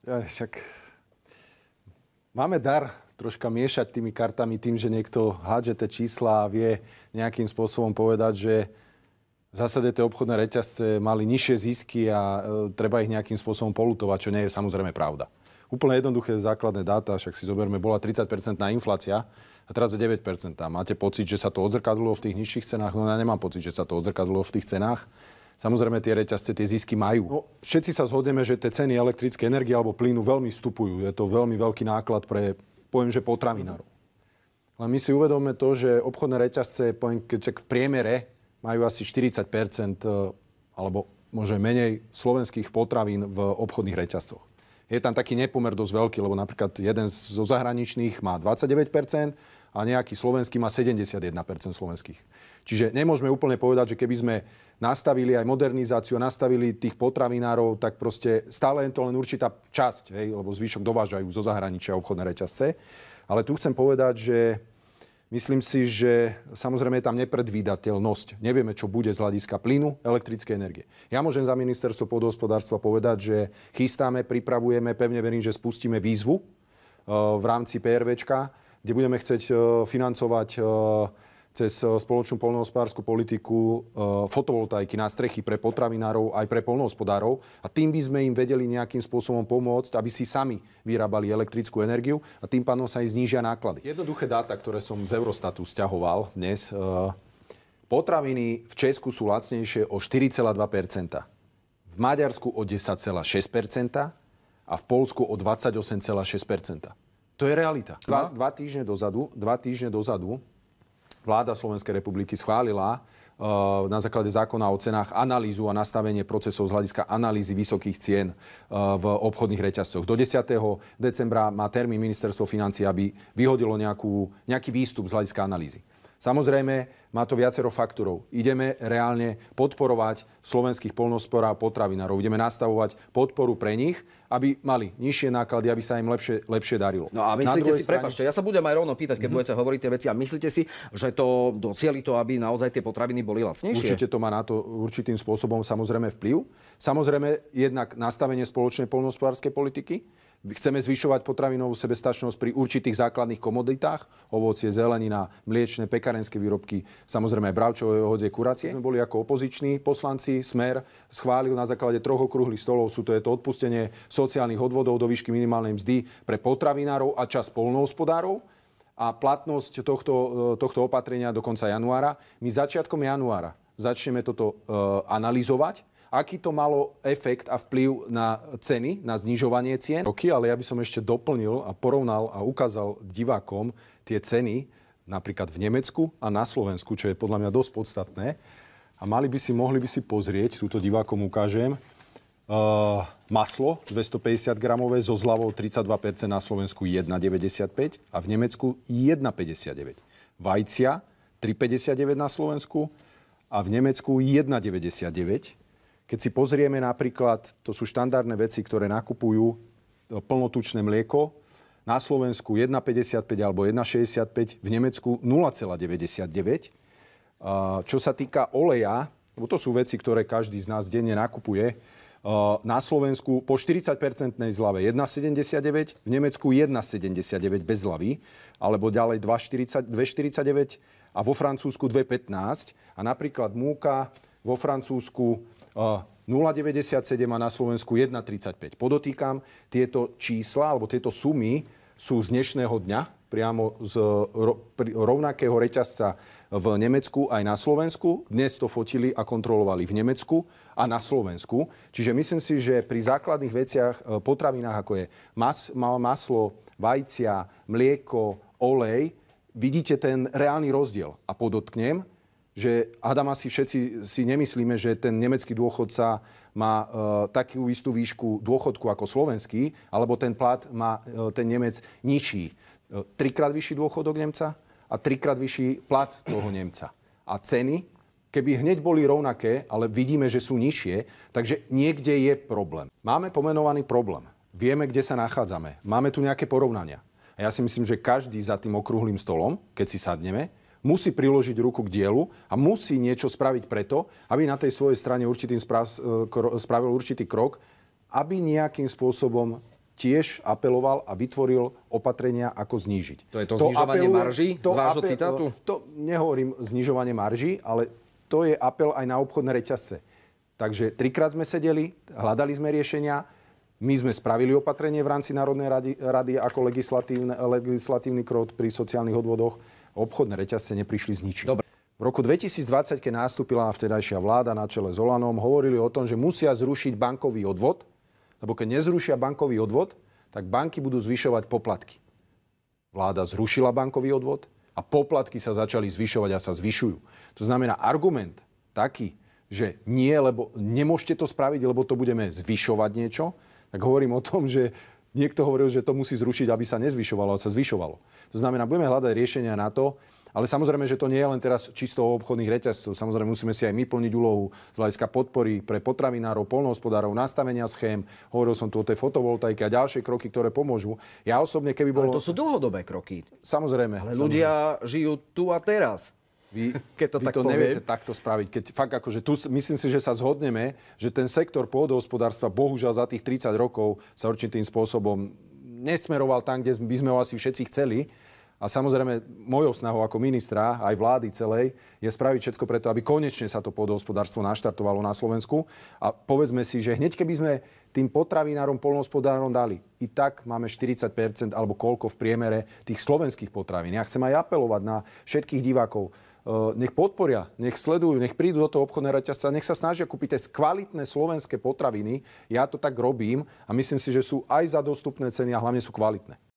Však máme dar troška miešať tými kartami tým, že niekto hádže tie čísla a vie nejakým spôsobom povedať, že v zásade tie obchodné reťazce mali nižšie zisky a treba ich nejakým spôsobom polutovať, čo nie je samozrejme pravda. Úplne jednoduché základné dáta, však si zoberme, bola 30% inflácia a teraz je 9%. Máte pocit, že sa to odzrkadlilo v tých nižších cenách? No ja nemám pocit, že sa to odzrkadlilo v tých cenách. Samozrejme, tie reťazce, tie zisky majú. No, všetci sa zhodneme, že tie ceny elektrickej energie alebo plynu veľmi vstupujú. Je to veľmi veľký náklad pre, poviem, že potravinárov. Ale my si uvedomme to, že obchodné reťazce, poviem, keď v priemere majú asi 40%, alebo možno menej slovenských potravín v obchodných reťazcoch. Je tam taký nepomer dosť veľký, lebo napríklad jeden zo zahraničných má 29% a nejaký slovenský má 71% slovenských. Čiže nemôžeme úplne povedať, že keby sme nastavili aj modernizáciu, nastavili tých potravinárov, tak proste stále je to len určitá časť, hej, lebo zvyšok dovážajú zo zahraničia obchodné reťazce. Ale tu chcem povedať, že myslím si, že samozrejme je tam nepredvídateľnosť. Nevieme, čo bude z hľadiska plynu, elektrickej energie. Ja môžem za ministerstvo pôdohospodárstva povedať, že chystáme, pripravujeme, pevne verím, že spustíme výzvu v rámci PRVčka, kde budeme chcieť financovať cez spoločnú poľnohospodársku politiku fotovoltaiky na strechy pre potravinárov aj pre poľnohospodárov a tým by sme im vedeli nejakým spôsobom pomôcť, aby si sami vyrábali elektrickú energiu a tým pádom sa aj znížia náklady. Jednoduché dáta, ktoré som z Eurostatu sťahoval dnes. Potraviny v Česku sú lacnejšie o 4,2%, v Maďarsku o 10,6% a v Poľsku o 28,6%. To je realita. Dva týždne dozadu vláda Slovenskej republiky schválila na základe zákona o cenách analýzu a nastavenie procesov z hľadiska analýzy vysokých cien v obchodných reťazcoch. Do 10. decembra má termín ministerstvo financií, aby vyhodilo nejaký výstup z hľadiska analýzy. Samozrejme, má to viacero faktorov. Ideme reálne podporovať slovenských poľnohospodárov a potravinárov. Ideme nastavovať podporu pre nich, aby mali nižšie náklady, aby sa im lepšie darilo. No a myslíte si, prepáčte, ja sa budem aj rovno pýtať, keď budete hovoriť tie veci, a myslíte si, že to docieli to, aby naozaj tie potraviny boli lacnejšie? Určite to má na to určitým spôsobom samozrejme vplyv. Samozrejme, jednak nastavenie spoločnej poľnohospodárskej politiky. Chceme zvyšovať potravinovú sebestačnosť pri určitých základných komoditách, ovocie, zelenina, mliečne, pekárenské výrobky, samozrejme aj bravčové, hodzie, kuracie. Sme boli ako opoziční poslanci, Smer schválil na základe 3 okrúhlych stolov, je to odpustenie sociálnych odvodov do výšky minimálnej mzdy pre potravinárov a časť poľnohospodárov a platnosť tohto opatrenia do konca januára. My začiatkom januára začneme toto analyzovať. Aký to malo efekt a vplyv na ceny, na znižovanie cien. Ale ja by som ešte doplnil a porovnal a ukázal divákom tie ceny napríklad v Nemecku a na Slovensku, čo je podľa mňa dosť podstatné. A mohli by si pozrieť, túto divákom ukážem, maslo 250 gramové so zľavou 32%, na Slovensku 1,95 a v Nemecku 1,59. Vajcia 3,59 na Slovensku a v Nemecku 1,99. Keď si pozrieme napríklad, to sú štandardné veci, ktoré nakupujú plnotučné mlieko, na Slovensku 1,55 alebo 1,65, v Nemecku 0,99. Čo sa týka oleja, lebo to sú veci, ktoré každý z nás denne nakupuje, na Slovensku po 40% zľave 1,79, v Nemecku 1,79 bez zľavy, alebo ďalej 2,49 a vo Francúzsku 2,15 a napríklad múka vo Francúzsku 0,97 a na Slovensku 1,35. Podotýkam, tieto čísla alebo tieto sumy sú z dnešného dňa, priamo z rovnakého reťazca v Nemecku aj na Slovensku. Dnes to fotili a kontrolovali v Nemecku a na Slovensku. Čiže myslím si, že pri základných veciach, potravinách, ako je maslo, vajcia, mlieko, olej, vidíte ten reálny rozdiel. A podotknem, že hádam asi všetci si nemyslíme, že ten nemecký dôchodca má takú istú výšku dôchodku ako slovenský, alebo ten plat má ten Nemec nižší. 3-krát vyšší dôchodok Nemca a 3-krát vyšší plat toho Nemca. A ceny, keby hneď boli rovnaké, ale vidíme, že sú nižšie, takže niekde je problém. Máme pomenovaný problém. Vieme, kde sa nachádzame. Máme tu nejaké porovnania. A ja si myslím, že každý za tým okrúhlym stolom, keď si sadneme, musí priložiť ruku k dielu a musí niečo spraviť preto, aby na tej svojej strane spravil určitý krok, aby nejakým spôsobom tiež apeloval a vytvoril opatrenia, ako znížiť. To je to znižovanie marží z vášho citátu? To nehovorím znižovanie marží, ale to je apel aj na obchodné reťazce. Takže 3-krát sme sedeli, hľadali sme riešenia, my sme spravili opatrenie v rámci Národnej rady ako legislatívny krok pri sociálnych odvodoch. Obchodné reťazce neprišli s ničím. Dobre. V roku 2020, keď nastúpila vtedajšia vláda na čele s Olanom, hovorili o tom, že musia zrušiť bankový odvod, lebo keď nezrušia bankový odvod, tak banky budú zvyšovať poplatky. Vláda zrušila bankový odvod a poplatky sa začali zvyšovať a sa zvyšujú. To znamená argument taký, že nie, lebo nemôžete to spraviť, lebo to budeme zvyšovať niečo, tak hovorím o tom, že niekto hovoril, že to musí zrušiť, aby sa nezvyšovalo, a sa zvyšovalo. To znamená, budeme hľadať riešenia na to, ale samozrejme, že to nie je len teraz čisto o obchodných reťazcov. Samozrejme, musíme si aj my plniť úlohu z hľadiska podpory pre potravinárov, poľnohospodárov, nastavenia schém. Hovoril som tu o tej fotovoltaike a ďalšie kroky, ktoré pomôžu. Ja osobne, keby bolo... Ale to sú dlhodobé kroky. Samozrejme. Ale ľudia žijú tu a teraz. Keď to tak neviete takto spraviť. Keď fakt akože tu myslím si, že sa zhodneme, že ten sektor pôdohospodárstva bohužiaľ za tých 30 rokov sa určitým spôsobom nesmeroval tam, kde by sme ho asi všetci chceli. A samozrejme, mojou snahou ako ministra, aj vlády celej, je spraviť všetko preto, aby konečne sa to pôdohospodárstvo naštartovalo na Slovensku. A povedzme si, že hneď keby sme tým potravinárom, poľnohospodárom dali, i tak máme 40% alebo koľko v priemere tých slovenských potravín. Ja chcem aj apelovať na všetkých divákov, nech podporia, nech sledujú, nech prídu do toho obchodného reťazca, nech sa snažia kúpiť kvalitné slovenské potraviny. Ja to tak robím a myslím si, že sú aj za dostupné ceny a hlavne sú kvalitné.